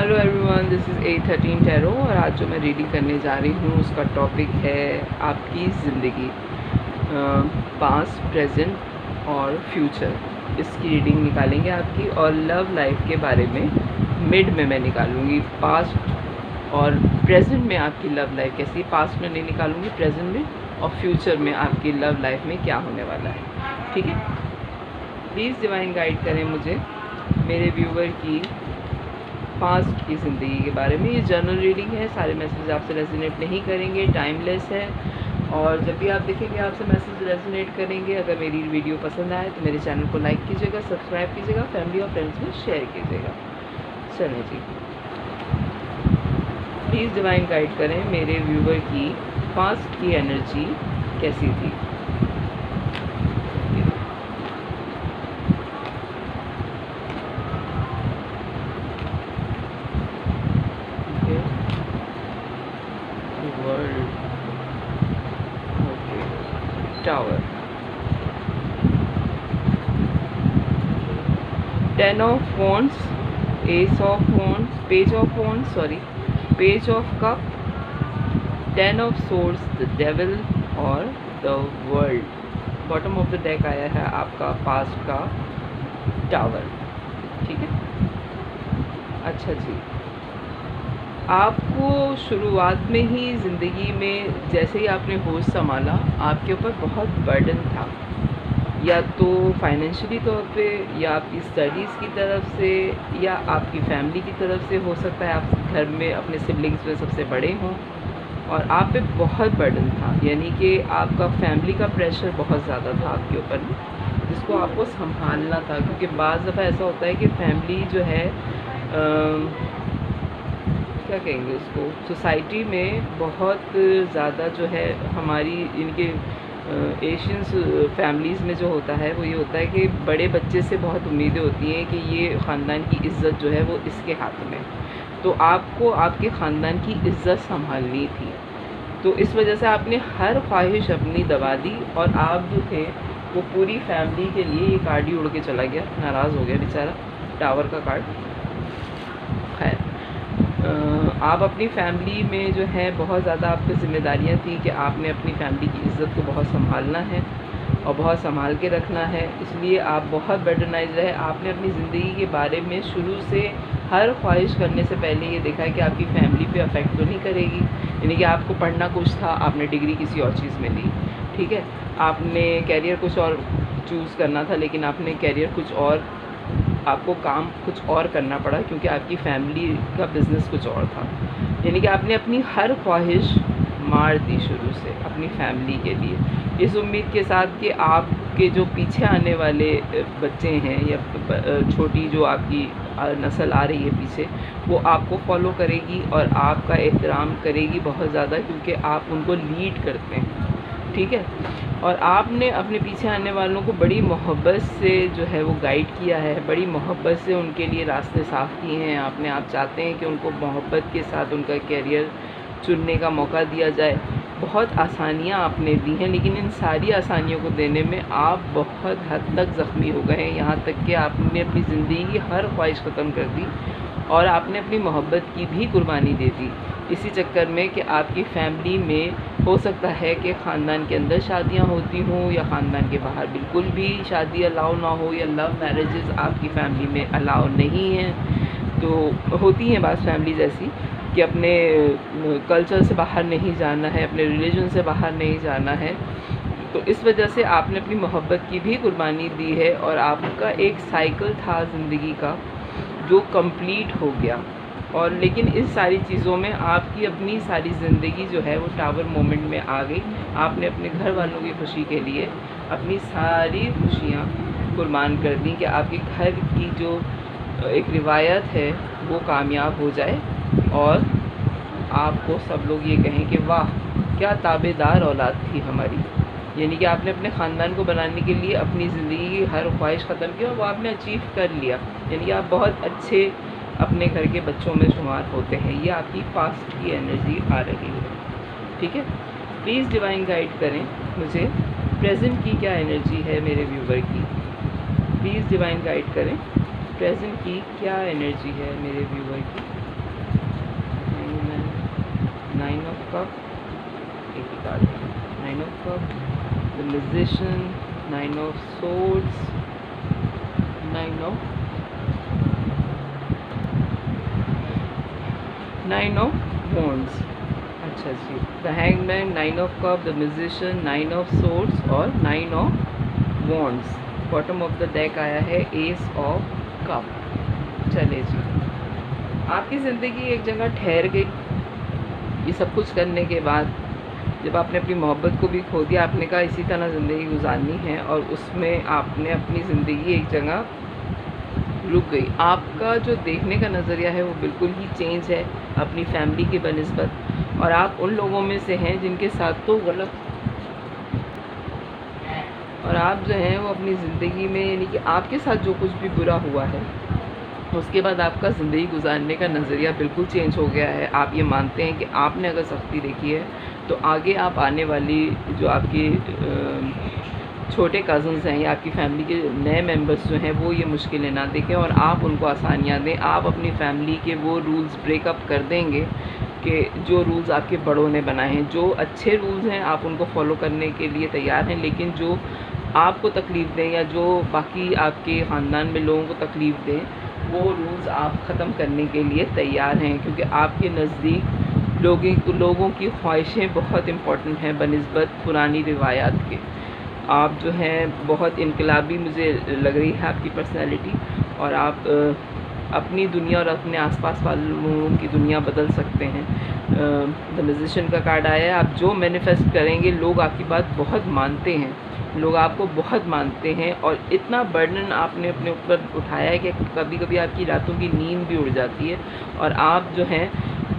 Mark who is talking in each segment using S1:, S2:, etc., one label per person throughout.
S1: Hello everyone, this is 813 tarot और आज जो मैं रीडिंग करने जा रही हूँ उसका टॉपिक है आपकी ज़िंदगी, पास्ट, प्रेजेंट और फ्यूचर। इसकी रीडिंग निकालेंगे आपकी, और लव लाइफ के बारे में मिड में मैं निकालूंगी। पास्ट और प्रेजेंट में आपकी लव लाइफ कैसी, पास्ट में नहीं निकालूंगी, प्रेजेंट में और फ्यूचर में आपकी लव लाइफ में क्या होने वाला है। ठीक है, प्लीज़ डिवाइन गाइड करें मुझे, मेरे व्यूवर की पास्ट की ज़िंदगी के बारे में। ये जर्नल रीडिंग है, सारे मैसेज आपसे रेजोनेट नहीं करेंगे, टाइमलेस है। और जब भी आप देखेंगे आपसे मैसेज रेजोनेट करेंगे। अगर मेरी वीडियो पसंद आए तो मेरे चैनल को लाइक कीजिएगा, सब्सक्राइब कीजिएगा, फैमिली और फ्रेंड्स में शेयर कीजिएगा। चलें जी, प्लीज़ डिवाइन गाइड करें मेरे व्यूवर की पास्ट की एनर्जी कैसी थी। World, okay, tower, 10 of wands, ace of wands, page of wands, sorry, page of cup, 10 of swords, the devil और the world. Bottom of the deck आया है आपका पास्ट का टावर। ठीक है, अच्छा जी, आपको शुरुआत में ही ज़िंदगी में जैसे ही आपने होश संभाला आपके ऊपर बहुत बर्डन था, या तो फाइनेंशियली तौर पे, या आपकी स्टडीज़ की तरफ से, या आपकी फैमिली की तरफ से। हो सकता है आप घर में अपने सिबलिंग्स में सबसे बड़े हों और आप पे बहुत बर्डन था, यानी कि आपका फैमिली का प्रेशर बहुत ज़्यादा था आपके ऊपर, जिसको आपको संभालना था। क्योंकि बाज़ दफ़ा ऐसा होता है कि फैमिली जो है क्या कहेंगे उसको, सोसाइटी में बहुत ज़्यादा जो है हमारी इनके एशियंस फैमिलीज़ में जो होता है वो ये होता है कि बड़े बच्चे से बहुत उम्मीदें होती हैं कि ये ख़ानदान की इज़्ज़त जो है वो इसके हाथ में। तो आपको आपके ख़ानदान की इज़्ज़त संभालनी थी, तो इस वजह से आपने हर ख्वाहिश अपनी दबा दी। और आप जो थे वो पूरी फैमिली के लिए, ये कार्ड ही उड़ के चला गया, नाराज़ हो गया बेचारा, टावर का कार्ड। खैर, आप अपनी फैमिली में जो है बहुत ज़्यादा आपकी ज़िम्मेदारियाँ थी कि आपने अपनी फैमिली की इज़्ज़त को बहुत संभालना है और बहुत संभाल के रखना है, इसलिए आप बहुत बर्डनाइज रहे। आपने अपनी ज़िंदगी के बारे में शुरू से हर ख्वाहिश करने से पहले ये देखा है कि आपकी फैमिली पे अफेक्ट तो नहीं करेगी। यानी कि आपको पढ़ना कुछ था, आपने डिग्री किसी और चीज़ में ली, ठीक है, आपने कैरियर कुछ और चूज़ करना था, लेकिन आपने कैरियर कुछ और, आपको काम कुछ और करना पड़ा क्योंकि आपकी फैमिली का बिज़नेस कुछ और था। यानी कि आपने अपनी हर ख्वाहिश मार दी शुरू से अपनी फैमिली के लिए, इस उम्मीद के साथ कि आपके जो पीछे आने वाले बच्चे हैं या छोटी जो आपकी नस्ल आ रही है पीछे, वो आपको फॉलो करेगी और आपका एहतराम करेगी बहुत ज़्यादा, क्योंकि आप उनको लीड करते हैं। ठीक है, और आपने अपने पीछे आने वालों को बड़ी मोहब्बत से जो है वो गाइड किया है, बड़ी मोहब्बत से उनके लिए रास्ते साफ़ किए हैं आपने। आप चाहते हैं कि उनको मोहब्बत के साथ उनका कैरियर चुनने का मौका दिया जाए। बहुत आसानियाँ आपने दी हैं, लेकिन इन सारी आसानियों को देने में आप बहुत हद तक ज़ख्मी हो गए हैं, यहाँ तक कि आपने अपनी ज़िंदगी की हर ख्वाहिश ख़त्म कर दी और आपने अपनी मोहब्बत की भी कुर्बानी दे दी इसी चक्कर में कि आपकी फैमिली में हो सकता है कि ख़ानदान के अंदर शादियां होती हों या ख़ानदान के बाहर बिल्कुल भी शादी अलाउ ना हो, या लव मैरिजेस आपकी फैमिली में अलाउ नहीं हैं। तो होती हैं बाज़ फैमिलीज़ ऐसी कि अपने कल्चर से बाहर नहीं जाना है, अपने रिलीजन से बाहर नहीं जाना है। तो इस वजह से आपने अपनी मोहब्बत की भी कुर्बानी दी है और आपका एक साइकिल था ज़िंदगी का जो कंप्लीट हो गया। और लेकिन इस सारी चीज़ों में आपकी अपनी सारी ज़िंदगी जो है वो टावर मोमेंट में आ गई। आपने अपने घर वालों की खुशी के लिए अपनी सारी खुशियाँ कुर्बान कर दी कि आपके घर की जो एक रिवायत है वो कामयाब हो जाए और आपको सब लोग ये कहें कि वाह क्या ताबेदार औलाद थी हमारी। यानी कि आपने अपने ख़ानदान को बनाने के लिए अपनी ज़िंदगी की हर ख्वाहिश ख़त्म की और वो आपने अचीव कर लिया। यानी कि आप बहुत अच्छे अपने घर के बच्चों में शुमार होते हैं। ये आपकी पास्ट की एनर्जी आ रही है, ठीक है। प्लीज़ डिवाइन गाइड करें मुझे, प्रेजेंट की क्या एनर्जी है मेरे व्यूवर की। प्लीज़ डिवाइन गाइड करें, प्रेजेंट की क्या एनर्जी है मेरे व्यूवर की। कप, एक ही card, 9 of cup, the magician, 9 of swords, 9 of wands. अच्छा जी, the hangman, 9 of cup, the musician, 9 of swords और 9 of wands. Bottom of the deck आया है एस ऑफ कप। चले जी, आपकी ज़िंदगी एक जगह ठहर गई। ये सब कुछ करने के बाद जब आपने अपनी मोहब्बत को भी खो दिया, आपने कहा इसी तरह ज़िंदगी गुजारनी है, और उसमें आपने अपनी ज़िंदगी एक जगह रुक गई। आपका जो देखने का नज़रिया है वो बिल्कुल ही चेंज है अपनी फैमिली के बनिस्बत, और आप उन लोगों में से हैं जिनके साथ तो गलत, और आप जो हैं वो अपनी ज़िंदगी में, यानी कि आपके साथ जो कुछ भी बुरा हुआ है उसके बाद आपका ज़िंदगी गुजारने का नज़रिया बिल्कुल चेंज हो गया है। आप ये मानते हैं कि आपने अगर सख्ती देखी है तो आगे आप आने वाली जो आपकी छोटे कज़न्स हैं या आपकी फैमिली के नए मेंबर्स जो हैं वो ये मुश्किलें ना देखें और आप उनको आसानियाँ दें। आप अपनी फैमिली के वो रूल्स ब्रेकअप कर देंगे कि जो रूल्स आपके बड़ों ने बनाए हैं। जो अच्छे रूल्स हैं आप उनको फॉलो करने के लिए तैयार हैं, लेकिन जो आपको तकलीफ़ दें या जो बाकी आपके ख़ानदान में लोगों को तकलीफ़ दें, वो रूल्स आप ख़त्म करने के लिए तैयार हैं, क्योंकि आपके नज़दीक लोगों की ख्वाहिशें बहुत इम्पॉर्टेंट हैं बनिस्बत पुरानी रिवायात के। आप जो हैं बहुत इनकलाबी मुझे लग रही है आपकी पर्सनैलिटी, और आप अपनी दुनिया और अपने आसपास वालों की दुनिया बदल सकते हैं। द मैजिशियन का कार्ड आया है। आप जो मैनिफेस्ट करेंगे लोग आपकी बात बहुत मानते हैं, लोग आपको बहुत मानते हैं, और इतना बर्डन आपने अपने ऊपर उठाया है कि कभी कभी आपकी रातों की नींद भी उड़ जाती है, और आप जो हैं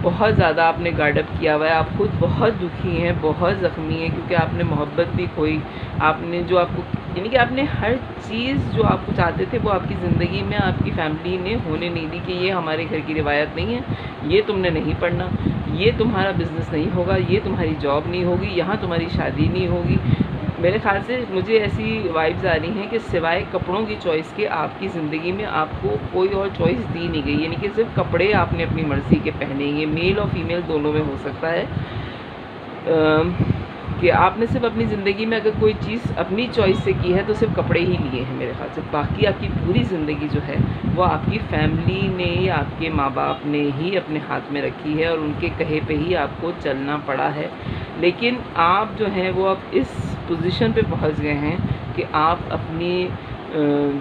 S1: बहुत ज़्यादा आपने गार्डअप किया हुआ है। आप खुद बहुत दुखी हैं, बहुत ज़ख्मी हैं, क्योंकि आपने मोहब्बत भी खोई। आपने जो आपको, यानी कि आपने हर चीज़ जो आपको चाहते थे वो आपकी ज़िंदगी में आपकी फैमिली ने होने नहीं दी, कि ये हमारे घर की रिवायत नहीं है, ये तुमने नहीं पढ़ना, ये तुम्हारा बिज़नेस नहीं होगा, ये तुम्हारी जॉब नहीं होगी, यहाँ तुम्हारी शादी नहीं होगी। मेरे ख़्याल से मुझे ऐसी वाइब्स आ रही हैं कि सिवाय कपड़ों की चॉइस के आपकी ज़िंदगी में आपको कोई और चॉइस दी नहीं गई, यानी कि सिर्फ कपड़े आपने अपनी मर्ज़ी के पहने। ये मेल और फीमेल दोनों में हो सकता है कि आपने सिर्फ अपनी ज़िंदगी में अगर कोई चीज़ अपनी चॉइस से की है तो सिर्फ कपड़े ही लिए हैं मेरे ख़्याल से। बाकी आपकी पूरी ज़िंदगी जो है वो आपकी फैमिली ने या आपके माँ बाप ने ही अपने हाथ में रखी है, और उनके कहे पे ही आपको चलना पड़ा है। लेकिन आप जो हैं वो अब इस पोजीशन पे पहुंच गए हैं कि आप अपनी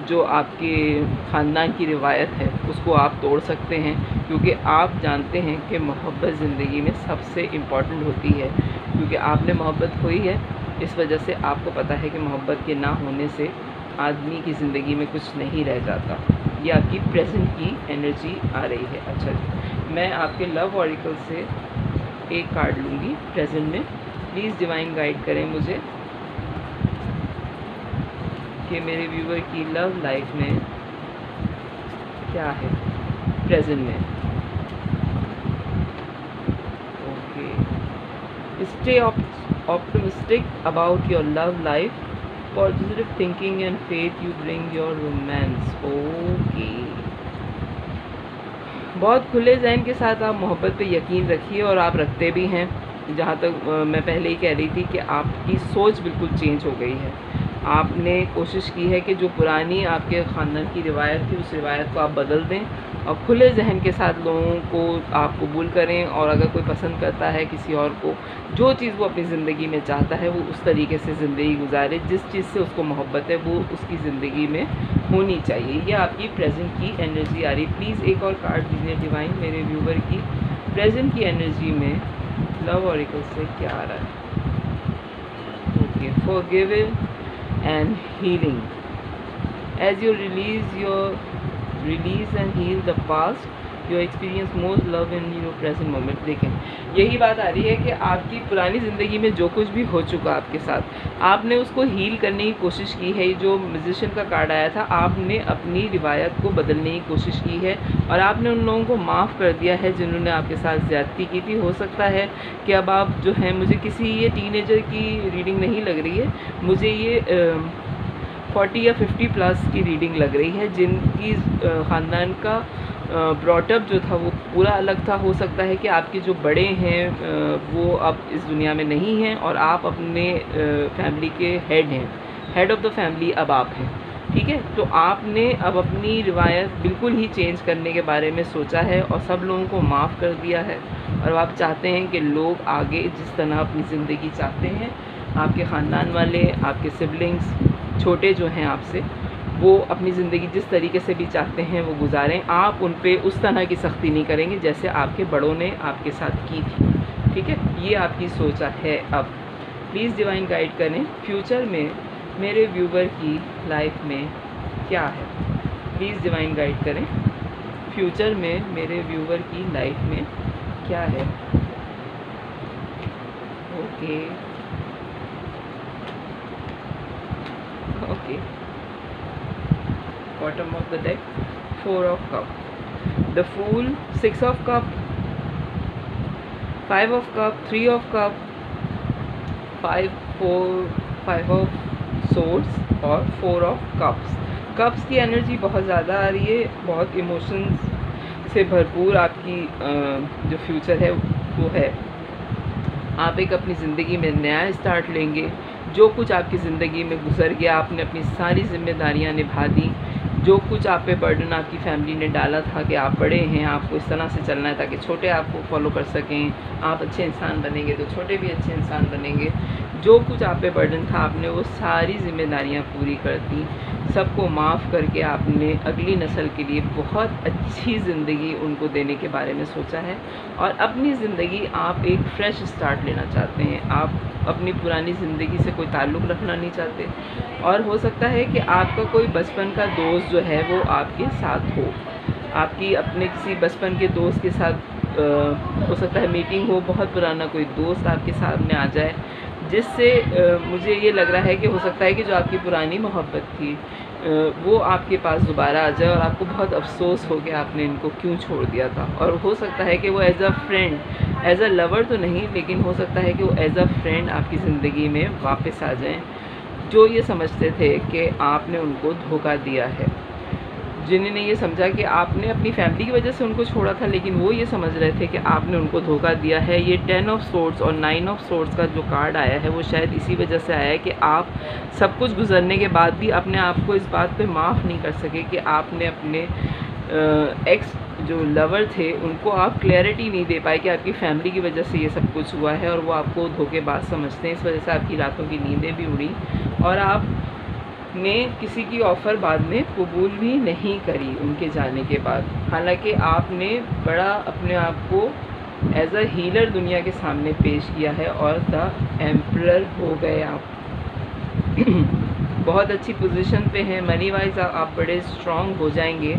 S1: जो आपके ख़ानदान की रिवायत है उसको आप तोड़ सकते हैं, क्योंकि आप जानते हैं कि मोहब्बत ज़िंदगी में सबसे इम्पॉर्टेंट होती है। क्योंकि आपने मोहब्बत खोई है, इस वजह से आपको पता है कि मोहब्बत के ना होने से आदमी की ज़िंदगी में कुछ नहीं रह जाता। ये आपकी प्रेजेंट की एनर्जी आ रही है। अच्छा जी, मैं आपके लव ऑरिकल से एक कार्ड लूँगी प्रेजेंट में। प्लीज़ डिवाइन गाइड करें मुझे कि मेरे व्यूवर की लव लाइफ में क्या है प्रेजेंट में। Okay, stay optimistic about your love life, positive thinking and faith you bring your romance. Okay, बहुत खुले जहन के साथ आप मोहब्बत पे यकीन रखिए, और आप रखते भी हैं। जहाँ तक मैं पहले ही कह रही थी कि आपकी सोच बिल्कुल चेंज हो गई है। आपने कोशिश की है कि जो पुरानी आपके ख़ानदान की रिवायत थी उस रिवायत को आप बदल दें, और खुले जहन के साथ लोगों को आप कबूल करें, और अगर कोई पसंद करता है किसी और को, जो चीज़ वो अपनी ज़िंदगी में चाहता है वो उस तरीके से ज़िंदगी गुजारे। जिस चीज़ से उसको मोहब्बत है वो उसकी ज़िंदगी में होनी चाहिए। ये आपकी प्रेजेंट की एनर्जी आ रही। प्लीज़ एक और कार्ड दीजिए डिवाइन मेरे व्यूवर की प्रेजेंट की एनर्जी में लव ऑरिकल से क्या आ रहा है। Okay, forgiving and healing. As you release and heal the past, you experience more love in your present moment. देखें, यही बात आ रही है कि आपकी पुरानी ज़िंदगी में जो कुछ भी हो चुका आपके साथ, आपने उसको हील करने की कोशिश की है। जो म्यूजिशियन का कार्ड आया था, आपने अपनी रिवायत को बदलने की कोशिश की है, और आपने उन लोगों को माफ़ कर दिया है जिन्होंने आपके साथ ज़्यादती की थी। हो सकता है कि अब आप जो हैं, मुझे किसी ये टीनेजर की रीडिंग नहीं लग रही है, मुझे ये 40 या 50 प्लस की रीडिंग लग रही है, जिनकी ख़ानदान का ब्रॉटअप जो था वो पूरा अलग था। हो सकता है कि आपके जो बड़े हैं वो अब इस दुनिया में नहीं हैं और आप अपने फैमिली के हेड हैं, हेड ऑफ़ द फैमिली अब आप हैं, ठीक है। तो आपने अब अपनी रिवायत बिल्कुल ही चेंज करने के बारे में सोचा है और सब लोगों को माफ़ कर दिया है और आप चाहते हैं कि लोग आगे जिस तरह अपनी ज़िंदगी चाहते हैं, आपके ख़ानदान वाले, आपके सिबलिंग्स, छोटे जो हैं आपसे, वो अपनी ज़िंदगी जिस तरीके से भी चाहते हैं वो गुजारें। आप उन पे उस तरह की सख्ती नहीं करेंगे जैसे आपके बड़ों ने आपके साथ की थी, ठीक है। ये आपकी सोच है अब। प्लीज़ डिवाइन गाइड करें फ्यूचर में मेरे व्यूवर की लाइफ में क्या है। प्लीज़ डिवाइन गाइड करें फ्यूचर में मेरे व्यूवर की लाइफ में क्या है। Okay okay, bottom of the deck, 4 of cup, the fool, 6 of cup, 5 of cup, 3 of cup, 5 of swords और 4 of cups। कप्स की एनर्जी बहुत ज़्यादा आ रही है, बहुत इमोशंस से भरपूर आपकी जो फ्यूचर है वो है। आप एक अपनी ज़िंदगी में नया स्टार्ट लेंगे। जो कुछ आपकी ज़िंदगी में गुजर गया, आपने अपनी सारी जिम्मेदारियां निभा दी। जो कुछ आप पे बर्डन आपकी फैमिली ने डाला था कि आप बड़े हैं, आपको इस तरह से चलना है ताकि छोटे आपको फॉलो कर सकें, आप अच्छे इंसान बनेंगे तो छोटे भी अच्छे इंसान बनेंगे। जो कुछ आप पे बर्डन था आपने वो सारी जिम्मेदारियां पूरी कर दी, सबको माफ़ करके आपने अगली नस्ल के लिए बहुत अच्छी ज़िंदगी उनको देने के बारे में सोचा है और अपनी ज़िंदगी आप एक फ़्रेश स्टार्ट लेना चाहते हैं। आप अपनी पुरानी ज़िंदगी से कोई ताल्लुक़ रखना नहीं चाहते और हो सकता है कि आपका कोई बचपन का दोस्त जो है वो आपके साथ हो, आपकी अपने किसी बचपन के दोस्त के साथ हो सकता है मीटिंग हो, बहुत पुराना कोई दोस्त आपके सामने आ जाए जिससे मुझे ये लग रहा है कि हो सकता है कि जो आपकी पुरानी मोहब्बत थी वो आपके पास दोबारा आ जाए और आपको बहुत अफसोस हो कि आपने इनको क्यों छोड़ दिया था। और हो सकता है कि वो as a friend, as a lover तो नहीं, लेकिन हो सकता है कि वो एज़ अ फ्रेंड आपकी ज़िंदगी में वापस आ जाएं, जो ये समझते थे कि आपने उनको धोखा दिया है, जिन्होंने ये समझा कि आपने अपनी फैमिली की वजह से उनको छोड़ा था, लेकिन वो ये समझ रहे थे कि आपने उनको धोखा दिया है। ये 10 ऑफ सोर्ड्स और 9 ऑफ सोर्ड्स का जो कार्ड आया है वो शायद इसी वजह से आया है कि आप सब कुछ गुजरने के बाद भी अपने आप को इस बात पे माफ़ नहीं कर सके कि आपने अपने एक्स जो लवर थे उनको आप क्लैरिटी नहीं दे पाए कि आपकी फैमिली की वजह से ये सब कुछ हुआ है और वो आपको धोखेबाज समझते हैं। इस वजह से आपकी रातों की नींदें भी उड़ी और आप ने किसी की ऑफ़र बाद में कबूल भी नहीं करी उनके जाने के बाद। हालांकि आपने बड़ा अपने आप को एज अ हीलर दुनिया के सामने पेश किया है और द एम्परर हो गए आप। बहुत अच्छी पोजीशन पे हैं, मनी वाइज आप बड़े स्ट्रॉन्ग हो जाएंगे।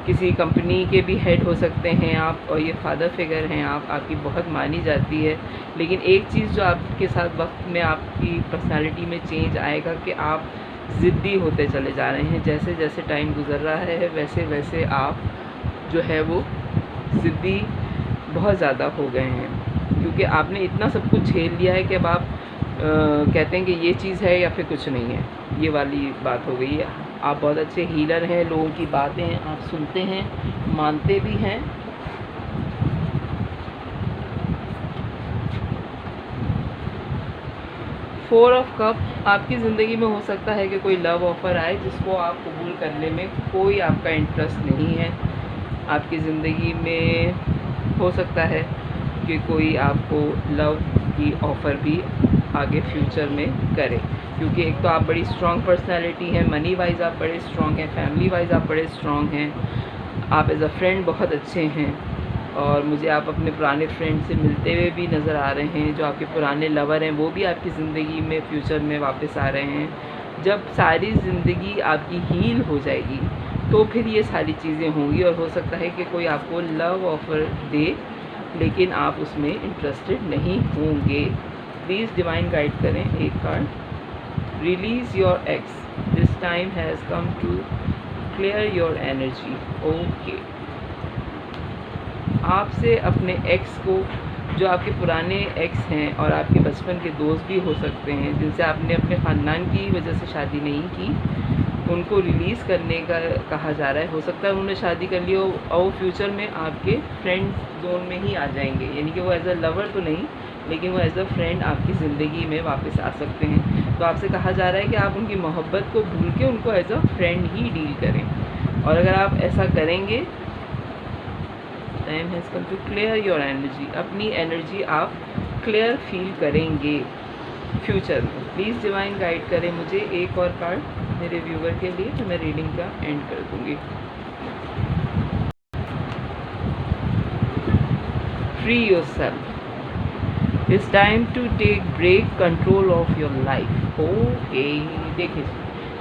S1: किसी कंपनी के भी हेड हो सकते हैं आप और ये फादर फिगर हैं आप, आपकी बहुत मानी जाती है। लेकिन एक चीज़ जो आपके साथ वक्त में आपकी पर्सनालिटी में चेंज आएगा कि आप ज़िद्दी होते चले जा रहे हैं। जैसे जैसे टाइम गुज़र रहा है वैसे वैसे आप जो है वो ज़िद्दी बहुत ज़्यादा हो गए हैं, क्योंकि आपने इतना सब कुछ झेल लिया है कि अब आप कहते हैं कि ये चीज़ है या फिर कुछ नहीं है, ये वाली बात हो गई है। आप बहुत अच्छे हीलर हैं, लोगों की बातें आप सुनते हैं, मानते भी हैं। फोर ऑफ कप, आपकी ज़िंदगी में हो सकता है कि कोई लव ऑफ़र आए जिसको आप कबूल करने में कोई आपका इंटरेस्ट नहीं है। आपकी ज़िंदगी में हो सकता है कि कोई आपको लव की ऑफ़र भी आगे फ्यूचर में करे, क्योंकि एक तो आप बड़ी स्ट्रॉन्ग पर्सनैलिटी हैं, मनी वाइज आप बड़े स्ट्रॉन्ग हैं, फैमिली वाइज आप बड़े स्ट्रॉन्ग हैं, आप एज़ अ फ्रेंड बहुत अच्छे हैं और मुझे आप अपने पुराने फ्रेंड से मिलते हुए भी नज़र आ रहे हैं। जो आपके पुराने लवर हैं वो भी आपकी ज़िंदगी में फ्यूचर में वापस आ रहे हैं। जब सारी ज़िंदगी आपकी हील हो जाएगी तो फिर ये सारी चीज़ें होंगी और हो सकता है कि कोई आपको लव ऑफ़र दे लेकिन आप उसमें इंटरेस्टेड नहीं होंगे। प्लीज़ डिवाइन गाइड करें एक card. Release your ex, this time has come to clear your energy. Okay, आपसे अपने एक्स को, जो आपके पुराने एक्स हैं और आपके बचपन के दोस्त भी हो सकते हैं जिनसे आपने अपने ख़ानदान की वजह से शादी नहीं की, उनको रिलीज़ करने का कहा जा रहा है। हो सकता है उन्होंने शादी कर ली हो और वो फ्यूचर में आपके फ्रेंड जोन में ही आ जाएंगे, यानी कि वो एज़ अ लवर तो नहीं, लेकिन वो एज़ अ फ्रेंड आपकी ज़िंदगी में वापस आ सकते हैं। तो आपसे कहा जा रहा है कि आप उनकी मोहब्बत को भूल के उनको एज़ अ फ्रेंड ही डील करें, और अगर आप ऐसा करेंगे, time has come to clear your energy, अपनी एनर्जी आप क्लियर फील करेंगे फ्यूचर में। प्लीज़ डिवाइन गाइड करें मुझे एक और कार्ड मेरे व्यूवर के लिए, तो मैं रीडिंग का एंड कर दूँगी। Free yourself, it's time to take break control of your life. Okay, देखिए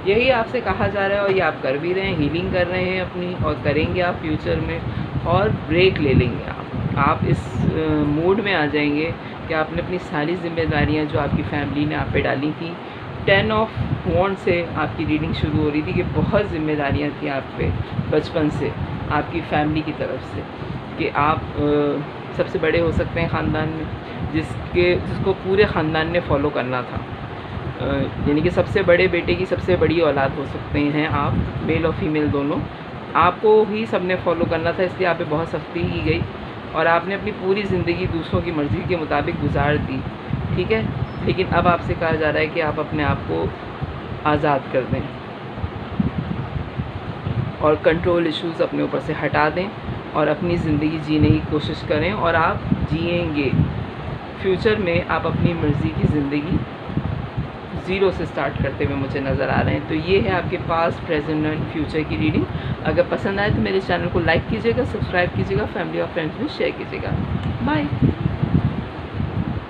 S1: यही आपसे कहा जा रहा है और ये आप कर भी रहे हैं, हीलिंग कर रहे हैं अपनी, और करेंगे आप फ्यूचर में, और ब्रेक ले लेंगे आप इस मूड में आ जाएंगे कि आपने अपनी सारी जिम्मेदारियां जो आपकी फैमिली ने आप पे डाली थी, 10 ऑफ वॉन्ड से आपकी रीडिंग शुरू हो रही थी कि बहुत जिम्मेदारियां थी आप पे बचपन से आपकी फैमिली की तरफ से, कि आप सबसे बड़े हो सकते हैं ख़ानदान में, जिसको पूरे ख़ानदान ने फॉलो करना था, यानी कि सबसे बड़े बेटे की सबसे बड़ी औलाद हो सकते हैं आप, मेल और फीमेल दोनों, आपको ही सबने फॉलो करना था, इसलिए आप पे बहुत सख्ती की गई और आपने अपनी पूरी ज़िंदगी दूसरों की मर्ज़ी के मुताबिक गुजार दी, ठीक है। लेकिन अब आपसे कहा जा रहा है कि आप अपने आप को आज़ाद कर दें और कंट्रोल इश्यूज़ अपने ऊपर से हटा दें और अपनी ज़िंदगी जीने की कोशिश करें, और आप जिएंगे फ्यूचर में, आप अपनी मर्ज़ी की ज़िंदगी ज़ीरो से स्टार्ट करते हुए मुझे नज़र आ रहे हैं। तो ये है आपके पास्ट, प्रेजेंट एंड फ्यूचर की रीडिंग। अगर पसंद आए तो मेरे चैनल को लाइक कीजिएगा, सब्सक्राइब कीजिएगा, फैमिली और फ्रेंड्स में शेयर कीजिएगा। बाय।